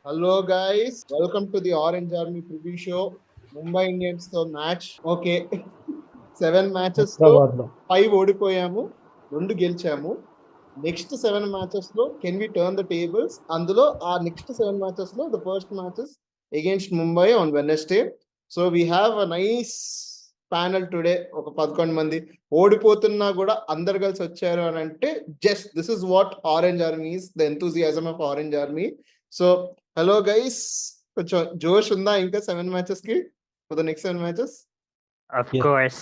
Hello guys, welcome to the Orange Army preview show. Mumbai Indians తో match okay 7 matches లో 5 ఓడిపోయాము, 2 గెలిచాము. Next 7 matches లో can we turn the tables? అందులో ఆ నెక్స్ట్ 7 మ్యాచెస్ లో the first matches against Mumbai on Wednesday. So we have a nice panel today. ఒక 11 మంది ఓడిపోతున్నా కూడా అందరు కలిసి వచ్చారు అని అంటే just this is what orange army is, the enthusiasm of orange army. So hello guys, కొంచెం జోష్ ఉందా ఇంకా 7 మ్యాచెస్ కి for the next 7 matches? Of course.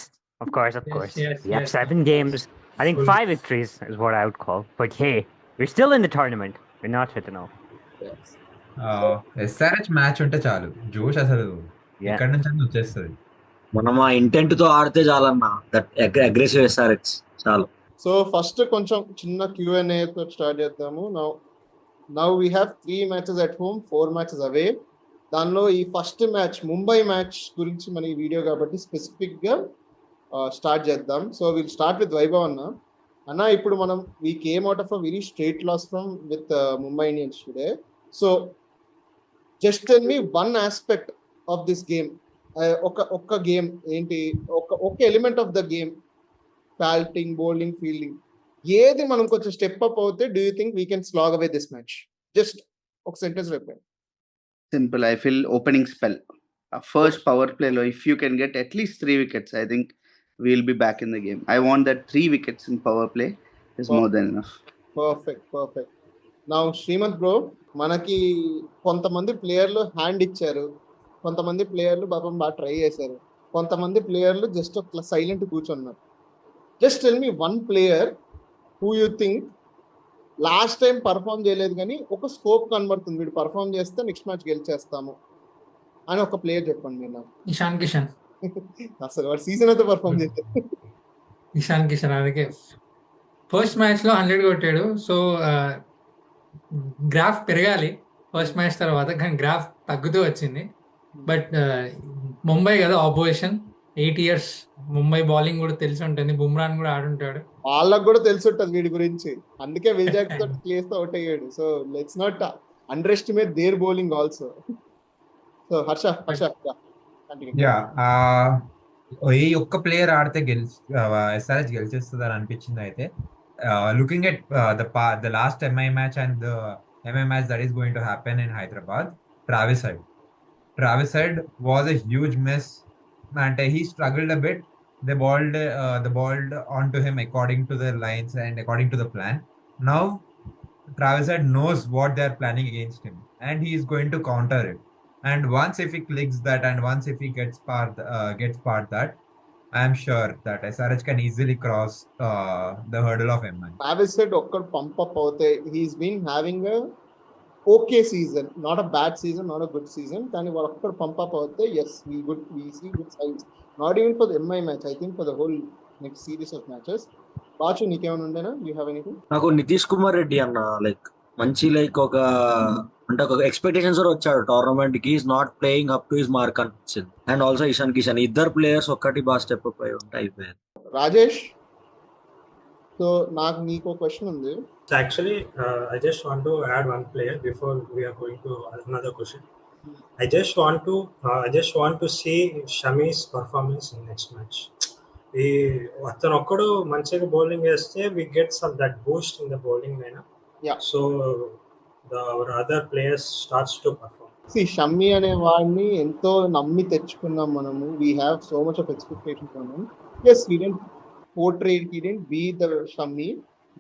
We have 7 games. I think 5 victories is what I would call. But hey, we're still in the tournament. We're not written off. SRH match ఉంటే చాలు, జోష్ అసలు ఎక్కడి నుంచి వచ్చేస్తుంది. మనం ఆ ఇంటెంట్ తో ఆడితే చాలన్నా, దట్ అగ్రెసివ్ SRH చాలు. సో ఫస్ట్ కొంచెం చిన్న Q&A తో స్టార్ట్ చేద్దాము. Now we have 3 matches at home, 4 matches away. దానిలో ఈ ఫస్ట్ మ్యాచ్ ముంబై మ్యాచ్ గురించి మన ఈ వీడియో కాబట్టి స్పెసిఫిక్గా స్టార్ట్ చేద్దాం. So will start with Vaibhav అన్న. ఇప్పుడు మనం we came out of a very straight loss from with Mumbai Indians today. So just tell me one aspect of this game. ఒక్క గేమ్ ఏంటి, ఒక element of the game, batting, bowling, fielding, ఏది మనం కొంచెం step up అవుతే do you think we can slog away this match? జస్ట్ ఒక sentence చెప్పండి. Simple. I feel opening spell. First power play low. If you can get at least 3 wickets, I think we'll be back in the game. I want that 3 wickets in power play is more than enough. Perfect. Now, Srimanth bro, మనకి కొంతమంది ప్లేయర్లు hand ఇచ్చారు, కొంతమంది ప్లేయర్లు పాపం బాగా try చేశారు, కొంతమంది ప్లేయర్లు జస్ట్ సైలెంట్ కూర్చున్నారు. Just tell me one player who you think last time perform చేయలేదు కానీ ఒక స్కోప్ కనబడుతుంది, వీడు పర్ఫామ్ చేస్తే నెక్స్ట్ మ్యాచ్ గెలిచేస్తాము అని ఒక ప్లేయర్ చెప్పండి మీరు నాకు. ఇషాన్ కిషన్. అసలు వాడు సీజన్ అయితే పర్ఫామ్ చేశారు. ఇషాన్ కిషన్ అందుకే ఫస్ట్ మ్యాచ్ లో 100 కొట్టాడు. సో గ్రాఫ్ పెరగాలి ఫస్ట్ మ్యాచ్ తర్వాత, కానీ గ్రాఫ్ తగ్గుతూ వచ్చింది. బట్ ముంబై కదా ఆపోజిషన్, 8 years ముంబై బౌలింగ్ కూడా తెలిసి ఉంటుంది, బుమ్రాన్ కూడా ఆడుంటాడు, వాళ్ళకు కూడా తెలిసి ఉంటుంది వీడి గురించి, అందుకే విజయ్ తో ప్లేస్ తో అవుట్ అయ్యాడు. So let's not under estimate there bowling also. So Harsha ఈ ఒక్క ప్లేయర్ ఆడితే SRH గెలిచేస్తుంది అని అనిపించింది. అయితే looking at the last MI match and the MI match that is going to happen in Hyderabad, Travis Head was a huge miss. And he struggled a bit. They balled onto him according to the lines and according to the plan. Now Travis Head knows what they are planning against him, and he is going to counter it. And once if he clicks that, and once if he gets past that, I am sure that SRH can easily cross the hurdle of MI. Travis Head okkad pump up avute, he's been having a okay season, not a bad season, not a good season, కానీ వాళ్ళు ఒక్కడు pump up అవుతే yes we see good signs, not even for the MI match, I think for the whole next series of matches. Bechu నీకేమైనా ఉండేనా? You have anything? నాకు నితీష్ కుమార్ రెడ్డి అన్న మంచి ఒక ఎక్స్పెక్టేషన్స్ వచ్చాడు టోర్నమెంట్ కి, is not playing up to his mark అనిపించింది. And also Ishan Kishan, ఇద్దరు ప్లేయర్స్ ఒక్కటి బాగా స్టెప్ అప్ అయి ఉంటాయి. రాజేష్, సో నాకు నీకు ఒక క్వశ్చన్ ఉంది. So actually, I just want to add one player before we are going to another question. I just want to see Shami's performance in next match. అతను ఒక్కడు మంచిగా బౌలింగ్ వేస్తే we get some that boost in the bowling lineup. Yeah. So our other players starts to perform. See, Shammi అనే వాడిని ఎంతో నమ్మి తెచ్చుకున్నాం మనము. We have so much of expectation from him. Yes, he didn't be the Shami.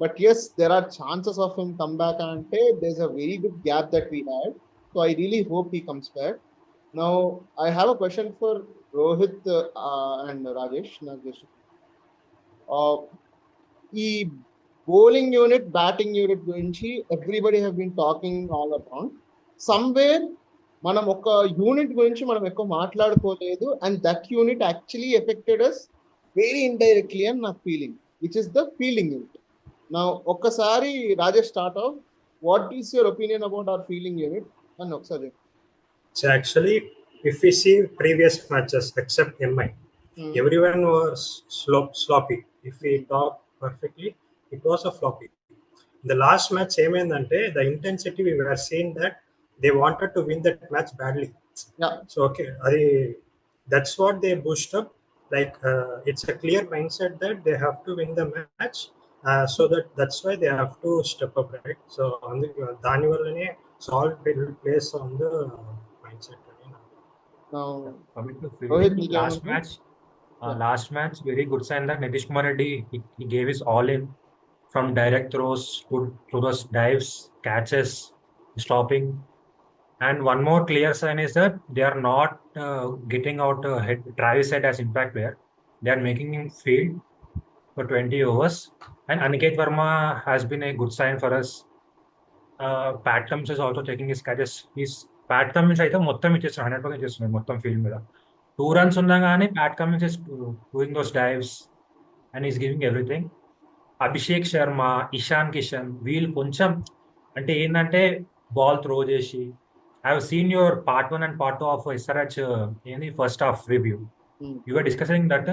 But yes, there are chances of him come back ante there's a very good gap that we had. So I really hope he comes back. Now I have a question for Rohit and Rajesh. ఈ bowling unit, batting unit గురించి everybody have been talking all around. Somewhere మనం ఒక unit గురించి మనం ఎక్కువ మాట్లాడుకోలేదు, and that unit actually affected us very indirectly అని నా feeling, which is the fielding unit. Now, ఒక్కసారి Rajesh start of, what is your opinion about our fielding unit అని ఒకసారి. So actually, if we see previous matches except MI, everyone was sloppy. If we talk perfectly, it was a floppy. The last match ఏమైందంటే the intensity we were seeing that they wanted to win that match badly. Yeah. So okay, that's what they pushed up. Like it's a clear mindset that they have to win the match. So that's why they have to step up, right? So on the Dani vallane solve place on the mindset. Now, Coming to Rohit, fielding, last match, very good sign that Nitish Kumar Reddy, he gave his all in from direct throws to those dives, catches, stopping. And one more clear sign is that they are not getting out Travis Head as impact player. They are making him field for 20 overs. And Aniket Verma has been a good sign for us. Pat Cummins is also taking his catches. Pat Cummins అయితే మొత్తం ఇచ్చేస్తున్నాడు 100% ఇచ్చేస్తున్నాడు మొత్తం field మీద 2 runs ఉన్నా కానీ Pat Cummins is doing those dives and he's giving everything. Abhishek Sharma, Ishan Kishan వీళ్ళు కొంచెం అంటే ఏంటంటే బాల్ త్రో చేసి I have seen your part 1 and part 2 of SRH ఏంది first half review. You are discussing that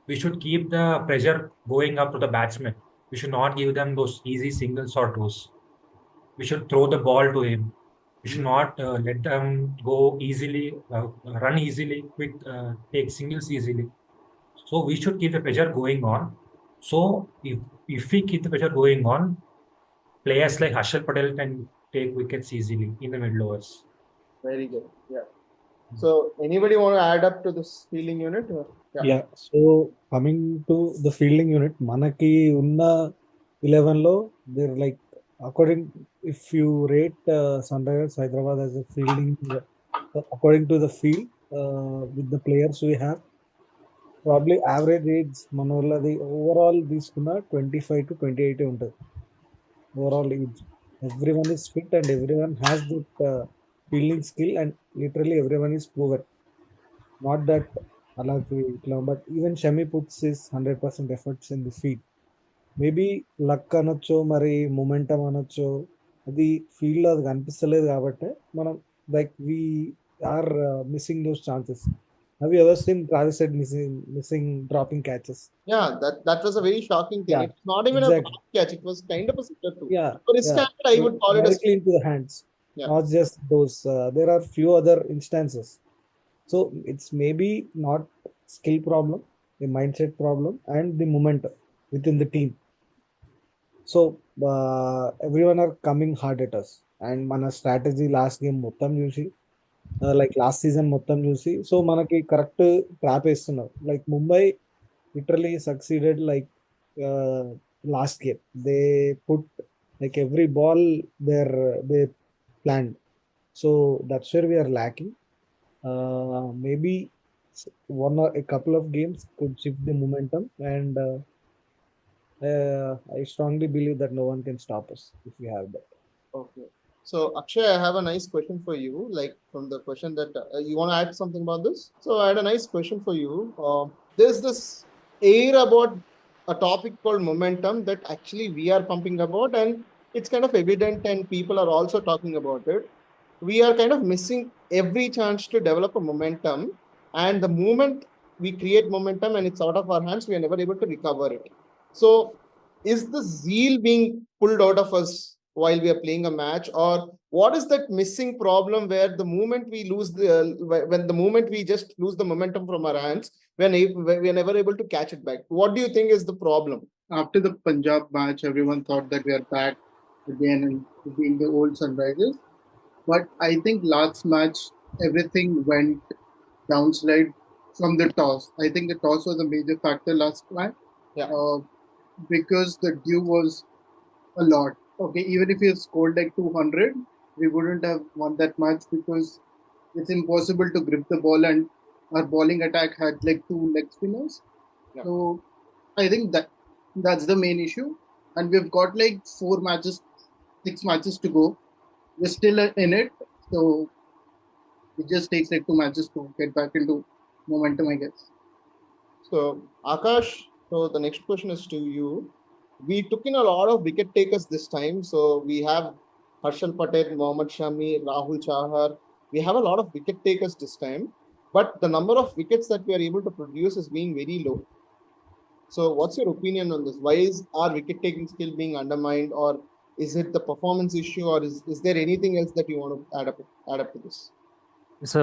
we should keep the pressure going up to the batsmen. We should not give them those easy singles or twos. We should throw the ball to him. We should not let them go easily, run easily, quick, take singles easily. So we should keep the pressure going on. So if we keep the pressure going on, players like Harshal Patel can take wickets easily in the middle overs. Very good. Yeah. So anybody want to add up to this fielding unit? Yeah. So coming to the fielding unit, manaki unna 11 lo, they're like, according, if you rate Sunrisers Hyderabad as a fielding, according to the field with the players we have, probably average age మనోళ్ళది overall తీసుకున్న 25 to 28 ఉంటుంది overall age. Everyone is fit and everyone has that fielding skill and literally everyone is proven. Not that but even Shami puts his 100% efforts in the field. Maybe luck అనొచ్చు, మరి momentum అనొచ్చు, అది ఫీల్డ్లో అది కనిపిస్తలేదు కాబట్టి మనం like we are missing those chances. Have you ever seen Travis Head missing dropping catches? Yeah, that was a very shocking thing. Yeah, it's not even exactly. a catch, it was kind of a sitter too. Yeah, For his standard, I would call it a directly into the hands. Yeah. Not just those. There are few other instances. So it's maybe not skill problem, a mindset problem, and the momentum within the team. So everyone are coming hard at us, and మన strategy last game మొత్తం చూసి like last season మొత్తం చూసి so మనకి correct trap వేస్తున్నారు. Like Mumbai literally succeeded like last game they put like every ball they planned. So that's where we are lacking. Maybe one or a couple of games could shift the momentum, and I strongly believe that no one can stop us if we have that. Okay. So Akshay, I have a nice question for you. Like from the question that you want to add something about this. So I had a nice question for you. There's this air about a topic called momentum that actually we are pumping about, and it's kind of evident, and people are also talking about it. We are kind of missing every chance to develop a momentum, and the moment we create momentum and it's out of our hands, we are never able to recover it. So is the zeal being pulled out of us while we are playing a match, or what is that missing problem where the moment we lose when the moment we just lose the momentum from our hands, we are never able to catch it back? What do you think is the problem? After the Punjab match, everyone thought that we are back again and being the old Sunrisers. But I think last match, everything went downslide from the toss. I think the toss was a major factor last match. Yeah. Because the due was a lot. Okay, even if we had scored like 200, we wouldn't have won that match because it's impossible to grip the ball, and our bowling attack had like 2 leg spinners. Yeah. So I think that's the main issue. And we've got like 6 matches to go. We're still in it, so it just takes like 2 matches to get back into momentum, I guess. So Akash, so the next question is to you. We took in a lot of wicket takers this time. So we have Harshal Patel, Mohammad Shami, Rahul Chahar. We have a lot of wicket takers this time, but the number of wickets that we are able to produce is being very low. So what's your opinion on this? Why is our wicket taking skill being undermined, or Is it the performance issue, or is there anything else that you want to add up to this? So,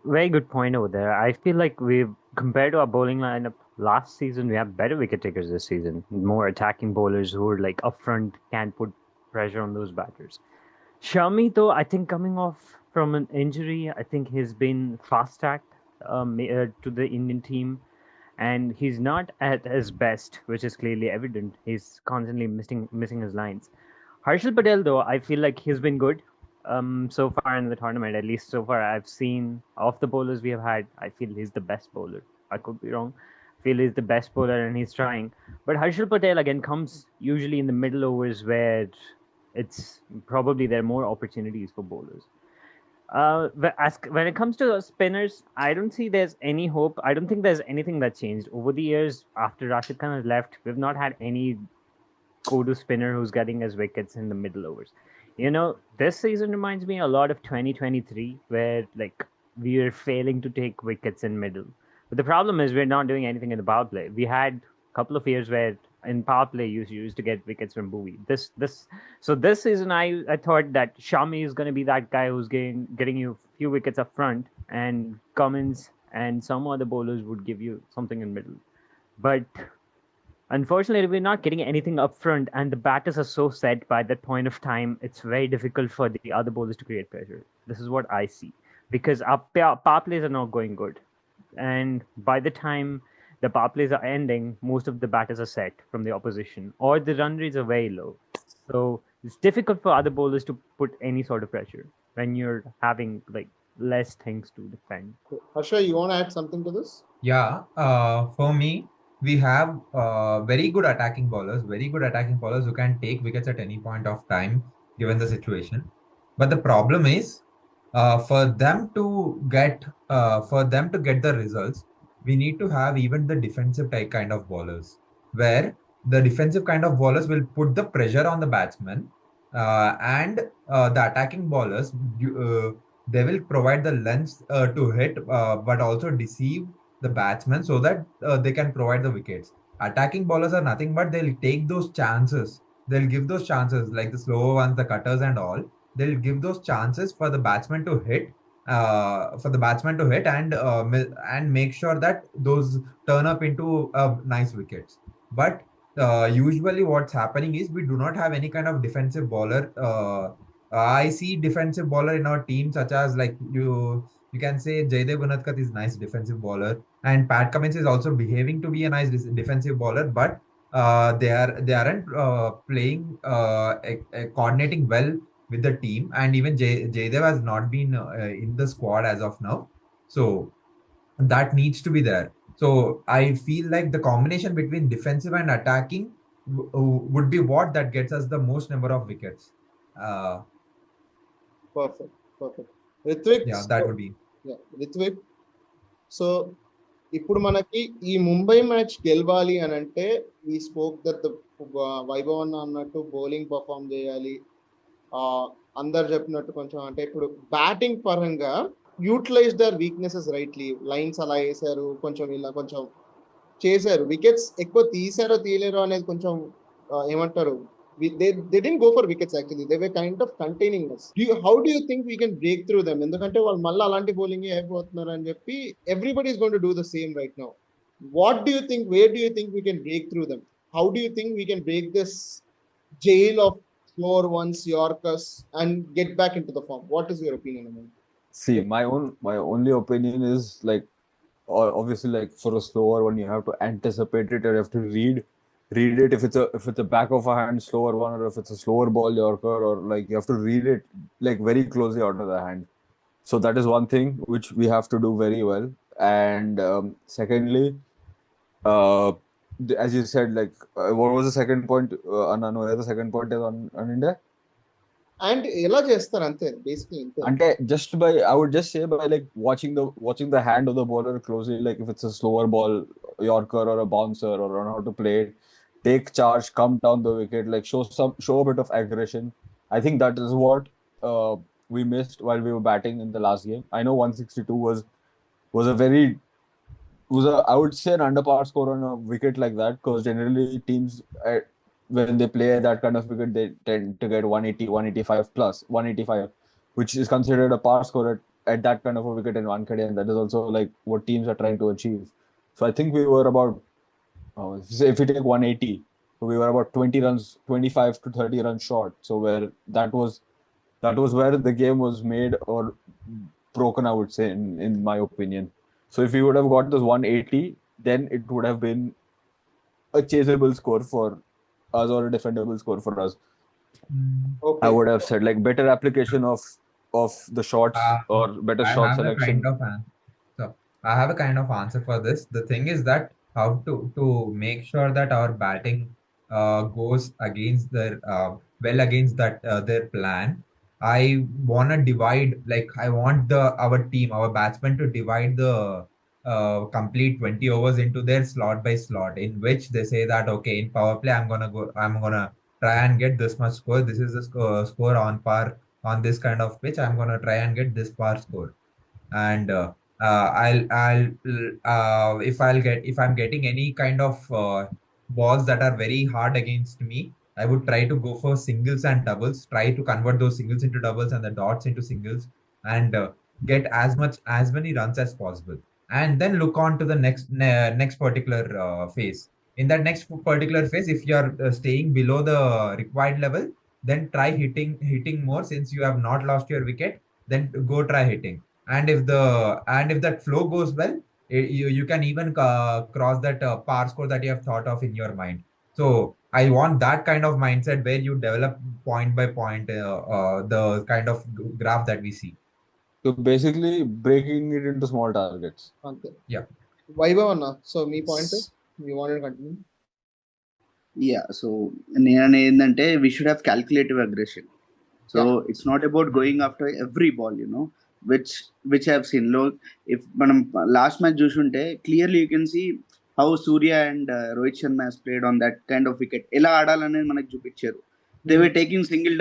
very good point over there. I feel like we've, compared to our bowling lineup last season, we have better wicket takers this season. More attacking bowlers who are like up front, can put pressure on those batters. Shami, though, I think coming off from an injury, I think he's been fast-tracked to the Indian team, and he's not at his best, which is clearly evident. He's constantly missing his lines. Harshal Patel, though, I feel like he's been good so far in the tournament. At least so far, I've seen of the bowlers we have had, I feel he's the best bowler. I could be wrong. I feel he's the best bowler and he's trying. But Harshal Patel again comes usually in the middle overs where it's probably there are more opportunities for bowlers. When it comes to spinners, I don't see there's any hope. I don't think there's anything that changed over the years after Rashid Khan has left. We've not had any go-to spinner who's getting us wickets in the middle overs. This season reminds me a lot of 2023, where like we are failing to take wickets in middle. But the problem is we're not doing anything in the power play. We had a couple of years where in power play you used to get wickets from Bowie. This season I thought that Shami is going to be that guy who's getting you a few wickets up front, and Cummins and some other bowlers would give you something in middle. But unfortunately, we're not getting anything up front, and the batters are so set by that point of time, it's very difficult for the other bowlers to create pressure. This is what I see. Because our power plays are not going good. And by the time the power plays are ending, most of the batters are set from the opposition, or the run rates are very low. So it's difficult for other bowlers to put any sort of pressure when you're having like less things to defend. Harsha, you want to add something to this? Yeah, for me, we have very good attacking bowlers who can take wickets at any point of time, given the situation. But the problem is, for them to get the results, we need to have even the defensive type kind of bowlers, where the defensive kind of bowlers will put the pressure on the batsman, and the attacking bowlers, they will provide the length to hit, but also deceive the batsmen so that they can provide the wickets. Attacking bowlers are nothing but they'll take those chances. They'll give those chances, like the slower ones, the cutters and all. They'll give those chances for the batsman to hit, and make sure that those turn up into nice wickets. But usually what's happening is we do not have any kind of defensive bowler. I see defensive bowler in our team, such as like you can say Jaydev Gunadkat is nice defensive bowler, and Pat Cummins is also behaving to be a nice defensive bowler, but they aren't playing coordinating well with the team, and even Jaydev has not been in the squad as of now, so that needs to be there. So I feel like the combination between defensive and attacking would be what that gets us the most number of wickets. Perfect. Ritwik, Yeah, that would be. Ritwik, so ఇప్పుడు మనకి ఈ Mumbai match గెలవాలి అని అంటే we spoke that Vaibhav అన్నట్టు bowling perform చేయాలి, అందరు చెప్పినట్టు కొంచెం అంటే ఇప్పుడు బ్యాటింగ్ పరంగా utilize their weaknesses rightly, lines అలా వేసారు, కొంచెం ఇలా కొంచెం చేశారు, వికెట్స్ ఎక్కువ తీసారో తీయలేరో అనేది కొంచెం ఏమంటారు, they didn't go for wickets actually, they were kind of containing us. How do you think we can break through them? ఎందుకంటే వాళ్ళు మళ్ళీ అలాంటి బౌలింగ్ అయిపోతున్నారు అని చెప్పి everybody is going to do the same right now. What do you think, where do you think we can break through them? How do you think we can break this jail of slower ones, Yorkers, and get back into the form? What is your opinion on that? See, my only opinion is like, obviously, like for a slower one, you have to anticipate it, or you have to read it if it's a back of a hand slower one, or if it's a slower ball Yorker, or like you have to read it like very closely out of the hand. So that is one thing which we have to do very well. And secondly, as you said, like what was the second point? Anna, the second point is on India. And ఎలా చేస్తారు అంతే basically. అంటే just by, I would just say by like watching the hand of the bowler closely, like if it's a slower ball Yorker or a bouncer, or on how to play it, take charge, come down the wicket, like show a bit of aggression. I think that is what we missed while we were batting in the last game. I know 162 was I would say an under par score on a wicket like that, because generally teams when they play that kind of wicket, they tend to get 180, 185 plus 185, which is considered a par score at that kind of a wicket in Wankhede, and that is also like what teams are trying to achieve. So I think we were about, say if we take 180, so we were about 20 runs, 25 to 30 runs short. So where that was where the game was made or broken, I would say, in my opinion. So if we would have got this 180, then it would have been a chaseable score for us or a defendable score for us. I Okay. would have said like better application of the shots or better I shot have a kind selection. of so I have a kind of answer for this. The thing is that how to make sure that our batting goes against their well against that their plan. I wanna divide, like I want our team, our batsmen to divide the complete 20 overs into their slot by slot, in which they say that okay, in power play I'm gonna try and get this much score. This is the score on par on this kind of pitch. I'm gonna try and get this par score, and if I'm getting any kind of balls that are very hard against me, I would try to go for singles and doubles. Try to convert those singles into doubles and the dots into singles, and get as many runs as possible. And then look on to the next particular phase. In that next particular phase, if you are staying below the required level, then try hitting more. Since you have not lost your wicket, then go try hitting. And if that flow goes well, you can even cross that par score that you have thought of in your mind. So I want that kind of mindset where you develop point by point the kind of graph that we see. So basically breaking it into small targets. Okay. Yeah. Vaibhav Anna, so me point, you wanted to continue? Yeah, so నేను ఏంటంటే we should have calculative aggression. So it's not about going after every ball, which I have seen. Look, if మనం last match చూసుంటే clearly you can see how Surya and Rohit Sharma has played on that kind of wicket. ఎలా ఆడాలనేది మనకు చూపించారు. They were taking single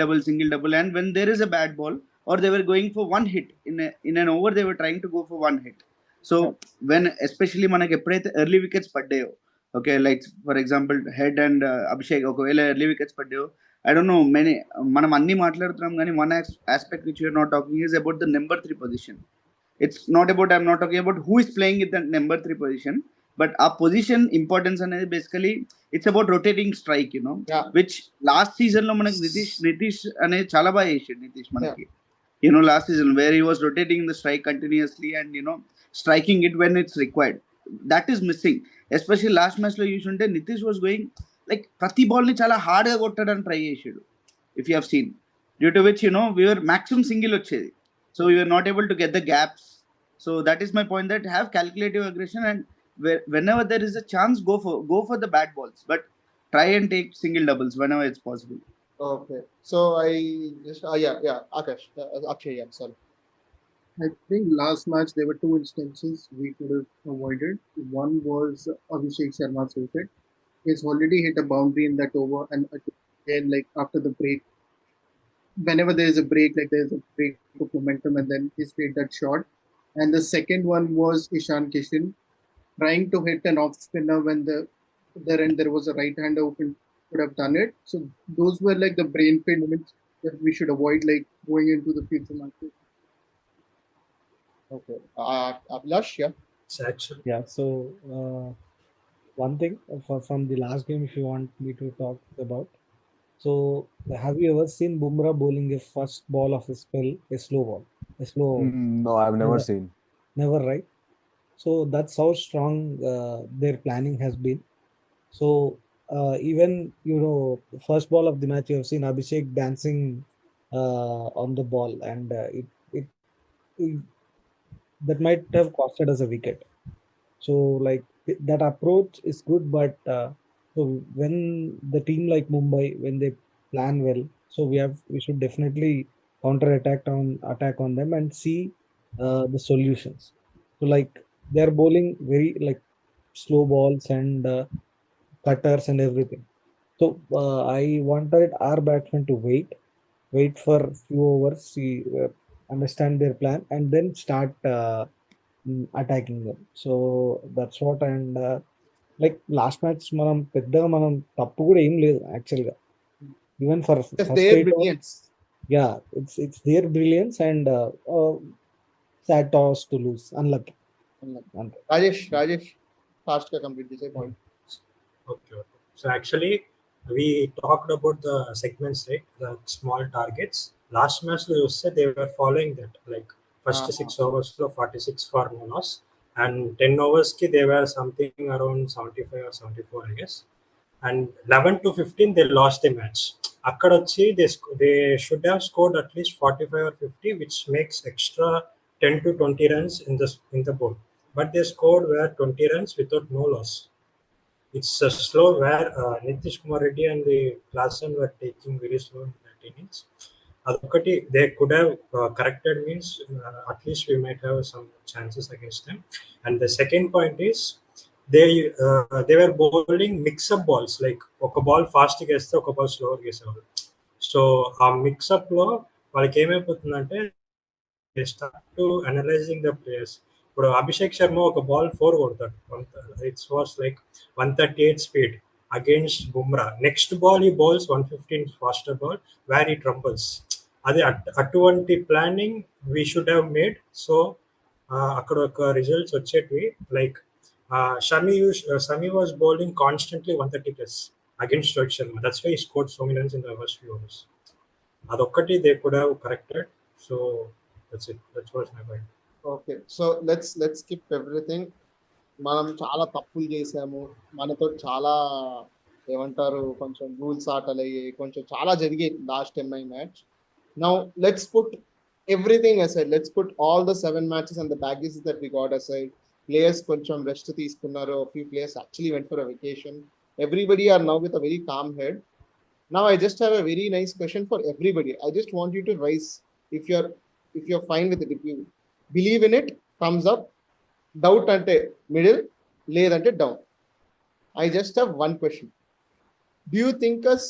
double, and when there is a bad ball or they were going for one hit in an over, they were trying to go for one hit. So when especially మనకి ఎప్పుడైతే early wickets పడ్డాయో, okay, like for example head and Abhishek, ఒకవేళ early wickets పడ్డాయో, I don't know, మనం అన్ని మాట్లాడుతున్నాం కానీ one aspect which we are not talking is about the number 3 position. It's not about, I'm not talking about who is playing in the number 3 position, but our position importance అనేది basically it's about rotating strike, which last season లో మనకి నితీష్ అనేది చాలా బాగా చేసాడు. నితీష్ మనకి last season where he was rotating the strike continuously and striking it when it's required. That is missing. Especially last match లో చూసుంటే నితీష్ was going like ప్రతి బాల్ ని చాలా హార్డ్ గా కొట్టడానికి ట్రై చేసాడు. If you have seen, due to which we were maximum single వచ్చేది. So we were not able to get the gaps. So that is my point, that have calculative aggression, and whenever there is a chance, go for the bad balls, but try and take single doubles whenever it's possible. Okay, so I just Akash, Akshay, yeah, sorry. I think last match there were two instances we could have avoided. One was Abhishek Sharma's wicket. He's already hit a boundary in that over, and again, like after the break, whenever there is a break, like there's a break of momentum, and then he's played that shot. And the second one was Ishan Kishan trying to hit an off spinner when there was a right hander who could have done it. So those were like the brain pain moments that we should avoid, like going into the future matches. Okay, Abhilash, yeah. Yeah, so one thing from the last game, if you want me to talk about. So have you ever seen Bumrah bowling a first ball of a spell, a slow ball? No, I've never seen. Never, right? So that's how strong their planning has been. So even the first ball of the match, you have seen Abhishek dancing on the ball, and it that might have costed us a wicket. So like that approach is good, but so when the team like Mumbai, when they plan well, so we should definitely attack on them and see the solutions. So like they're bowling very like slow balls and cutters and everything. So I wanted our batsmen to wait for few overs, see, understand their plan, and then start attacking them. So that's what. And like last match మనం తప్పు కూడా ఏం లేదు యాక్చువల్గా. Even for Just first their 8 overs, brilliance. yeah, it's their brilliance and sad toss to lose, unlucky. అంతే. Rajesh, fast గా complete చేసే point. Okay. So actually, we talked about the segments, right? The small targets. Last match, they said they were following that. Like first 6 overs to 46 for no loss, and 10 overs ki they were something around 75 or 74, I guess. And 11 to 15, they lost the match. Akkadachi, they should have scored at least 45 or 50, which makes extra 10 to 20 runs in the board. But they scored were 20 runs without no loss. It's a slow where Nitish Kumar Reddy and the Klaasen were taking very slow in that innings. Adokati, they could have corrected, means at least we might have some chances against them. And the second point is they were bowling mix-up balls, like oka ball fast geste oka ball slow gesevaru. So a mix-up lo వాళ్ళకి ఏమైపోతుందంటే they start to analyzing the players. ఇప్పుడు అభిషేక్ శర్మ ఒక ball 4 కొడతాడు, it's was like 138 speed against Bumrah. Next ball he bowls 115 faster ball where he trembles. అది అటువంటి planning we should have made. So అక్కడ ఒక results వచ్చేటివి. Like Shami was bowling constantly 130 plus against Rohit Sharma. That's why he scored so many runs in the first few overs. అదొక్కటి they could have corrected. So that's it. That's what's my point. Okay, so let's skip everything. మనం చాలా తప్పులు చేసాము, మనతో చాలా ఏమంటారు కొంచెం rules ఆటలు అయ్యాయి, కొంచెం చాలా జరిగాయి last MI match. Now let's put everything aside. Let's put all the 7 matches and the baggages that we got aside. Players కొంచెం రెస్ట్ తీసుకున్నారు. few players actually went for a vacation. Everybody are now with a very calm head. Now I just have a very nice question for everybody. I just want you to rise if you're fine with it. If you believe in it, thumbs up. Doubt ante middle, ledante down. I just have one question. Do you think us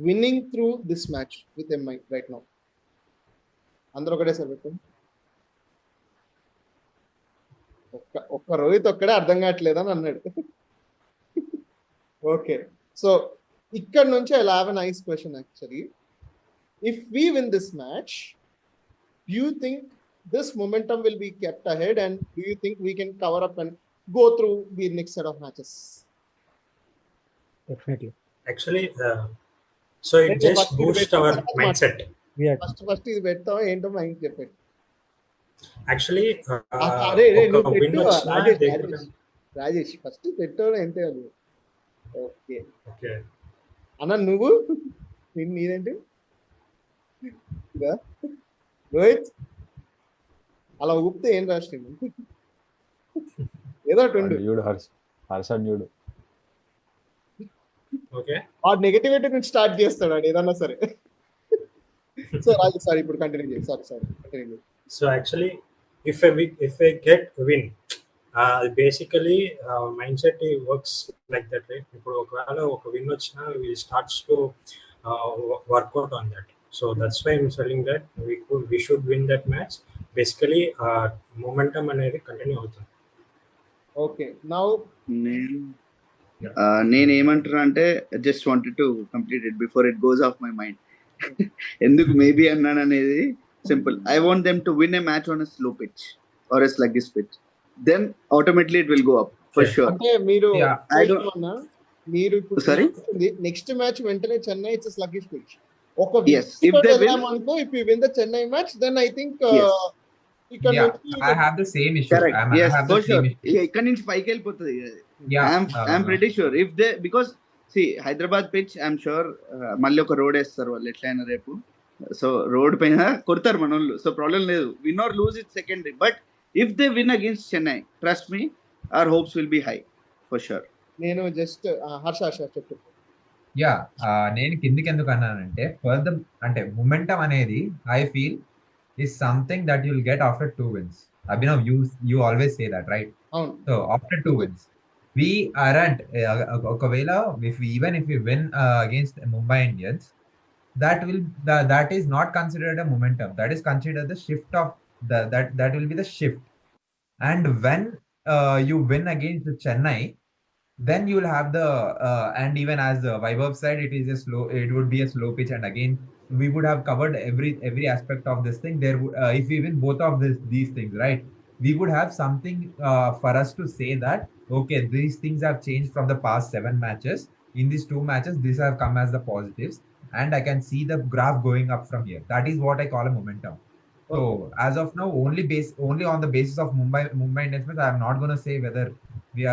winning through this match with MI right now? అందరూ ఒకటే sir పెట్టండి. ఒక్క రోహిత్ ఒక్కడే అర్థం కావట్లేదని అన్నాడు. Okay, so ఇక్కడ నుంచి I have a nice question actually. If we win this match, do you think this momentum will be kept ahead, and do you think we can cover up and go through the next set of matches? Definitely. Actually, so it just boosts our mindset. Yeah. First ఇది పెడతాం, ఏంటో mind చెప్పండి. Actually, Rajesh first పెట్టావు ఎంతే అది. Okay okay. అన్న నువ్వు నీదేంటి రోహిత్? అలా ఊపితే ఏం రాష్ట్రం ఏదో హర్ష న్యూడు ఆ నెగటివిటీ నుంచి స్టార్ట్ చేస్తాడు వాడు ఏదన్నా సరే. సో రాజు సార్ ఇప్పుడు కంటిన్యూ చేయి. Continue. So actually, if I get win, basically mindset works like that, right? ఇప్పుడు ఒకవేళ ఒక విన్ వచ్చినా we starts to work out on that. So that's why I'm telling that we should win that match. Basically, momentum అనేది continue అవుతుంది. Okay, now నేను ఏమంటున్నా అంటే just wanted to complete it before it goes off my mind. ఎందుకు maybe అన్నాను అనేది simple. I want them to win a match on a slow pitch or a sluggish pitch, then automatically it will go up for sure. అంటే మీరు ఇప్పుడు next match వెంటనే Chennai it's sluggish pitch. ఒక అనుకో, if you win the Chennai match then I think I have the same issue. Correct. Yes, for sure. ఇక్కడ నుంచి పైకి వెళ్ళిపోతుంది. I'm pretty sure if they, because see Hyderabad pitch I'm sure మళ్ళీ ఒక road వేస్తారు వాళ్ళు ఎట్లయినా రేపు. సో రోడ్ పైన కొడతారు మన వాళ్ళు, సో ప్రాబ్లం లేదు. Win or lose it secondary, but if they win against Chennai, trust me, our hopes will be high for sure. నేను జస్ట్ హర్ష చెప్పు. నేను కిందికి ఎందుకు అన్నానంటే, ఫర్ అంటే మొమెంటం అనేది I feel is something that you'll get after 2 wins. Abhinav, you always say that, right? So after 2 wins, we aren't okavela if we win against Mumbai Indians, that is not considered a momentum. That is considered the shift of that will be the shift. And when you win against the Chennai, then you'll have the and even as the Vaibhav said, it would be a slow pitch, and again we would have covered every aspect of this thing. If we win both of these things, right, we would have something for us to say that okay, these things have changed from the past 7 matches. In these 2 matches, these have come as the positives, and I can see the graph going up from here. That is what I call a momentum. So as of now, only on the basis of Mumbai Indians, I am not going to say whether we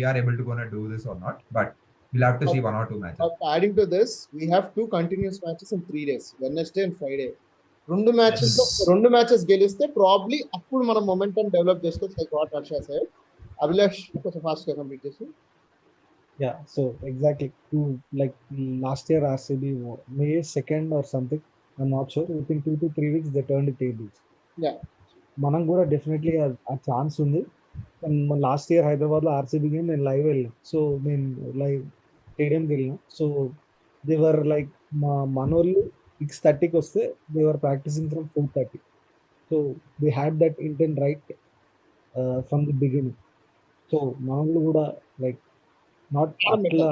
are able to gonna do this or not, but we'll have to see 1 or 2 matches. Adding to this, we have 2 continuous matches in 3 days, Wednesday and Friday. రెండు matches గెలిస్తే probably అప్పుడు మనం momentum develop చేసుకోవచ్చు, like what Harsha said. Abhilash కొంచెం fast గా complete చేసి. Yeah, so exactly like last year RCB May 2nd or something, I'm not sure, within 2 to 3 weeks they turned the tables. Yeah, మనం కూడా definitely ఆ chance ఉంది. Last year Hyderabad లో RCB game నేను live వెళ్ళాను. So నేను live స్టేడియంకి వెళ్ళాను. సో దేవర్ లైక్ మనోళ్ళు 6:30కి వస్తే they were practising from 4:30. So they had that intent right from the beginning. So మనోళ్ళు కూడా లైక్ నాట్ అట్లా.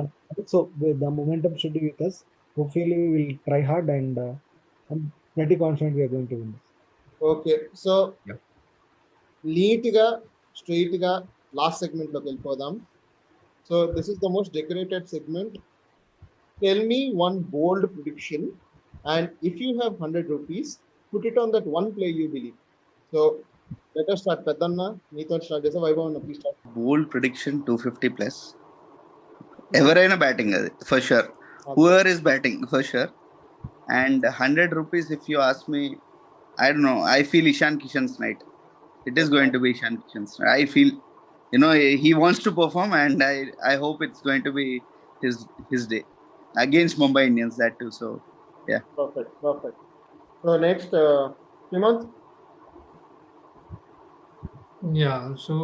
So the momentum should be with us. Hopefully we will try hard and I'm pretty confident we are going to win this. Okay, so neat గా straight గా last segment లోకి వెళ్ళిపోదాం. So this is the most decorated segment. Tell me one bold prediction and if you have 100 rupees, put it on that one play you believe. So let us start. పెద్దన్న నీతో start చేసా. వైభవ్ అన్న please start. Bold prediction 250+. ఎవరైనా batting అది for sure. Whoever is batting for sure. And 100 rupees, if you ask me, I don't know. I feel Ishan Kishan's night. It is going to be Ishan Kishan's night. I feel, he wants to perform, and I hope it's going to be his day against Mumbai Indians. That too. So yeah. Perfect. So next, Hemant. Yeah, so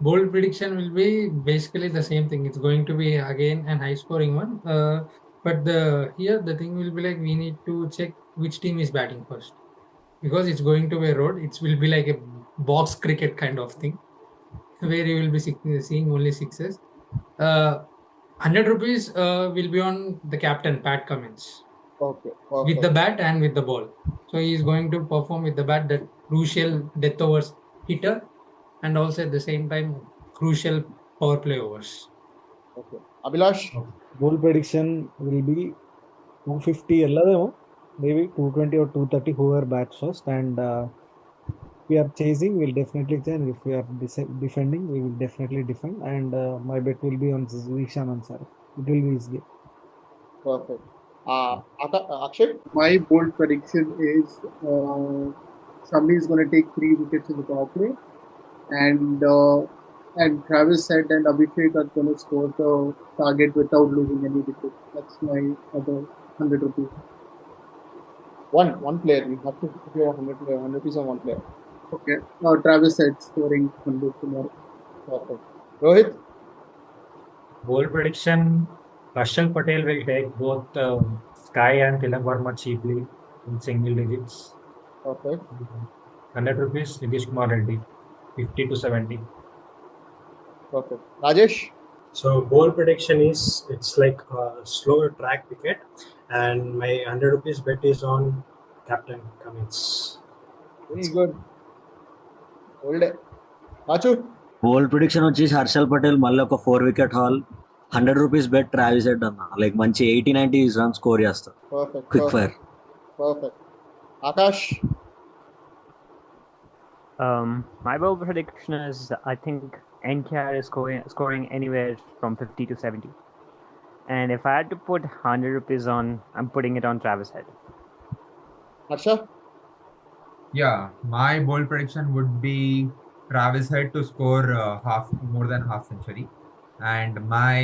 bold prediction will be basically the same thing. It's going to be again an high scoring one. But here the thing will be like we need to check which team is batting first, because it's going to be a road. It will be like a box cricket kind of thing where you will be seeing only sixes. 100 rupees will be on the captain Pat Cummins. Okay. With the bat and with the ball. So he is going to perform with the bat, that crucial death overs hitter, and also at the same time crucial power play overs. Okay. Abhilash. Bold prediction will be 250 ಎಲ್ಲದೇಮೋ, maybe 220 or 230 whoever bats first, and if we are chasing we'll definitely chase, and if we are defending we will definitely defend, and my bet will be on Zishan Ansar. It will be his game. Perfect. Akshay. My bold prediction is Shami is going to take 3 wickets in the power play, and Travis said and Abhishek are going to score the target without losing any wicket. That's my other 100 rupees. One player. You have to put your 100 rupees on one player. Okay. Travis said scoring 100 tomorrow. Perfect. Rohit. Bold prediction: Harshal Patel will take both Sky and Tilak Verma cheaply in single digits. Perfect. 100 rupees, Nitish Kumar Reddy, 50 to 70. Perfect. Rajesh. So bold prediction is it's like a slower track wicket, and my 100 rupees bet is on Captain Cummins. Very good. Hold it. Machu. Bold prediction వచ్చేసి హర్షల్ పటేల్ మళ్ళీ ఒక 4 wicket haul. 100 rupees bet Travis head అన్న, like మంచి 80-90 run score చేస్తారు. Perfect. Quick fire. Perfect. Akash. My bold prediction is I think NKR is scoring anywhere from 50 to 70. And if I had to put 100 rupees on, I'm putting it on Travis Head. Harsha. Yeah, my bold prediction would be Travis Head to score more than half century, and my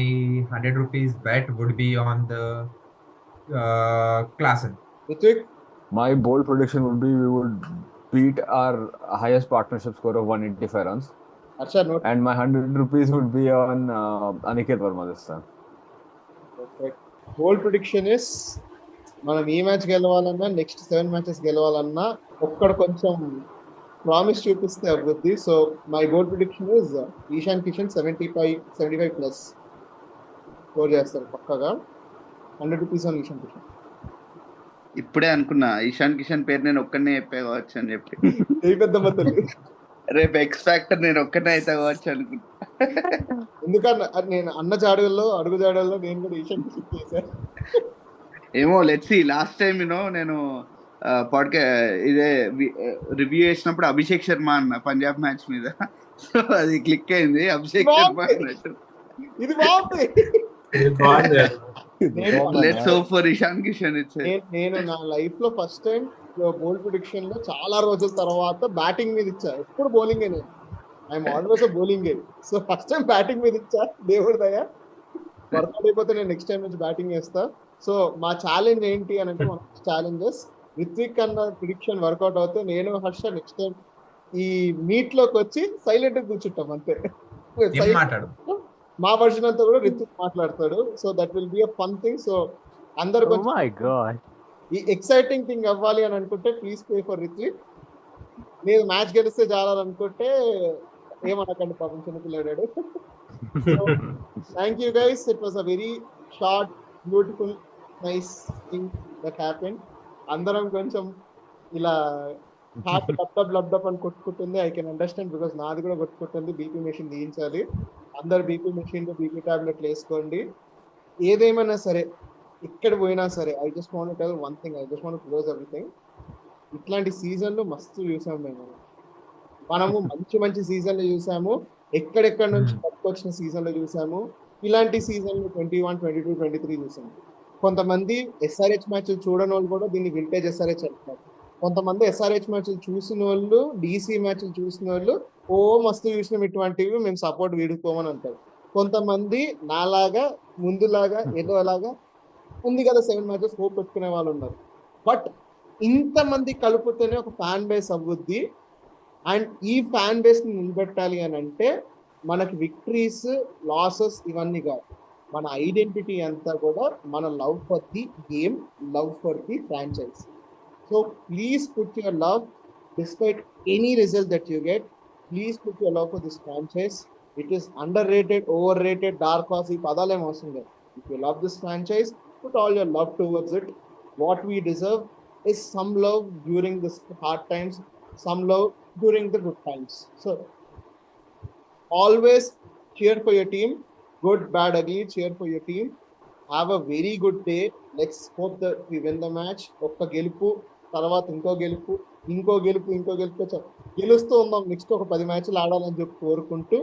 100 rupees bet would be on the Klaasen. Ritvik. My bold prediction would be we would beat our highest partnership score of 185 runs. Harsha, note. And my 100 rupees would be on Aniket Verma this time. Perfect. Bold prediction is మనం ఈ match గెలవాలన్నా next 7 matches గెలవాలన్నా ఒక్కడ కొంచెం promise చూపిస్తే అభివృద్ధి. So my bold prediction is Ishan Kishan 75 plus score చేస్తారు పక్కగా. 100 రూపీస్ ఆన్ ఈశాన్ కిషన్. ఇప్పుడే అనుకున్నా ఇషాన్ కిషన్ పేరు నేను ఒక్కనే చెప్పే కావచ్చు అని చెప్పి. పెద్దమ్మ తల్లి రేపు ఎక్స్ ఫ్యాక్టర్ నేను ఒక్కనే అయితే కావచ్చు అనుకున్నా. ఎందుకన్నా నేను అన్న జాడల్లో అడుగు జాడల్లో నేను కూడా ఈశాన్ కిషన్ చేశాను. ఏమో లెట్స్ సీ. లాస్ట్ టైం నేను ఇదే రివ్యూ చేసినప్పుడు అభిషేక్ శర్మ అన్న పంజాబ్ మ్యాచ్ మీద. సో అది క్లిక్ అయింది, అభిషేక్ శర్మ అన్నట్టు. ఇది బాగుంది. Let's hope for Ishan Kishan. నేను నా లైఫ్ లో ఫస్ట్ టైం బోల్డ్ ప్రిడిక్షన్ లో చాలా రోజుల తర్వాత బ్యాటింగ్ మీద ఇచ్చా. ఎప్పుడు బౌలింగ్ నేను I'm always bowling. So first time batting మీద ఇచ్చా. దేవుడి దయ వర్కౌట్ అయిపోతే నేను నెక్స్ట్ టైం నుంచి బ్యాటింగ్ చేస్తా. సో మా ఛాలెంజ్ ఏంటి అని అంటే మన ఛాలెంజెస్ రిత్విక్ అన్న ప్రిడిక్షన్ వర్కౌట్ అవుతే నేను హర్ష నెక్స్ట్ టైం ఈ మీట్ లోకి వచ్చి సైలెంట్ గా కూర్చుంటాం అంతే. మా వర్షన్ అంతా కూడా రిత్విక్ మాట్లాడతాడు. So that will be a fun thing. So అందరు ఈ ఎక్సైటింగ్ థింగ్ అవ్వాలి అని అనుకుంటే ప్లీజ్ పే ఫర్ రిత్విక్. నేను మ్యాచ్ గెలిస్తే చాలనుకుంటే ఏమనకండి, పాపం చిన్నపిల్లాడాడు. Thank you guys. It was a very short beautiful nice thing that happen. అందరం కొంచెం ఇలా హార్ట్ లబ్డప్ అని కొట్టుకుంటుంది. ఐ కెన్ అండర్స్టాండ్ బికాస్ నాది కూడా కొట్టుకుంటుంది. బీపీ మెషిన్ తీయించాలి. అందరు బీపీ మెషిన్ బీపీ టాబ్లెట్లు వేసుకోండి. ఏదేమైనా సరే ఎక్కడ పోయినా సరే I just want tell one thing, I just want close everything. ఇట్లాంటి సీజన్లు మస్తు చూసాము మనము మంచి మంచి సీజన్లు చూసాము. ఎక్కడెక్కడ నుంచి పట్టుకొచ్చిన సీజన్లు చూసాము. ఇలాంటి సీజన్లు 21, 22, 23 చూసాము. కొంతమంది ఎస్ఆర్హెచ్ మ్యాచ్లు చూడని వాళ్ళు కూడా దీన్ని వింటేజ్ ఎస్ఆర్హెచ్ అంటున్నారు. కొంతమంది ఎస్ఆర్హెచ్ మ్యాచ్లు చూసిన వాళ్ళు, డీసీ మ్యాచ్లు చూసిన వాళ్ళు మస్తు చూసినాం ఇటువంటివి, మేము సపోర్ట్ వీడుకోమని అంటారు. కొంతమంది నాలాగా ముందులాగా ఏదోలాగా ఉంది కదా 7 మ్యాచెస్ హోప్ పెట్టుకునే వాళ్ళు ఉన్నారు. బట్ ఇంతమంది కలుపుతూనే ఒక ఫ్యాన్ బేస్ అవ్వుద్ది. అండ్ ఈ ఫ్యాన్ బేస్ ని నిలబెట్టాలి అని అంటే మనకి విక్టరీస్ లాసెస్ ఇవన్నీ కాదు, మన ఐడెంటిటీ అంతా కూడా మన love for the game, love for the franchise. So please put your love despite any result that you get. Please put your love for this franchise. It is under rated, over rated, dark horse ఈ పదాలు ఏం అవసరం లేదు. If you love this franchise, put all your love towards it. What we deserve is some love during this hard times, some love during the good times. So always cheer for your team, good, bad, ugly, cheer for your team. Have a very good day. Let's hope that we win the match. Okka gelupu తర్వాత ఇంకో గెలుపు గెలుస్తూ ఉందాం. Next ఒక 10 మ్యాచ్లు ఆడాలని చెప్పి కోరుకుంటూ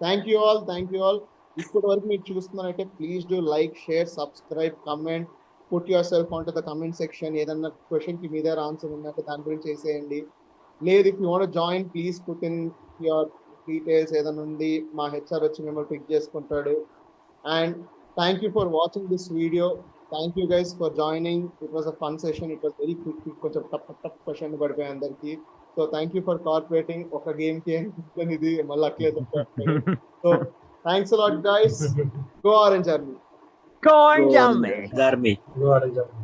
thank you all. ఇప్పటి వరకు మీరు చూస్తున్నారంటే please do like, share, subscribe, comment, put your self on to the comment section. ఏదన్నా క్వశ్చన్కి మీ దగ్గర ఆన్సర్ ఉన్నట్టు దాని గురించి వేసేయండి. లేదు if you want join please put in your details. ఏదైనా ఉంది మా హెచ్ఆర్ వచ్చి మిమ్మల్ని పిక్ చేసుకుంటాడు. And thank you for watching this video. Thank you guys for joining. It was a fun session. It was very quick. కొంచెం tough question పడిపోయాయి అందరికి. So thank you for cooperating. ఒక గేమ్కి ఇది మళ్ళీ అట్లేదు. So thanks a lot, guys. Go Orange Army. Go Orange Army. Army. Go Orange Army.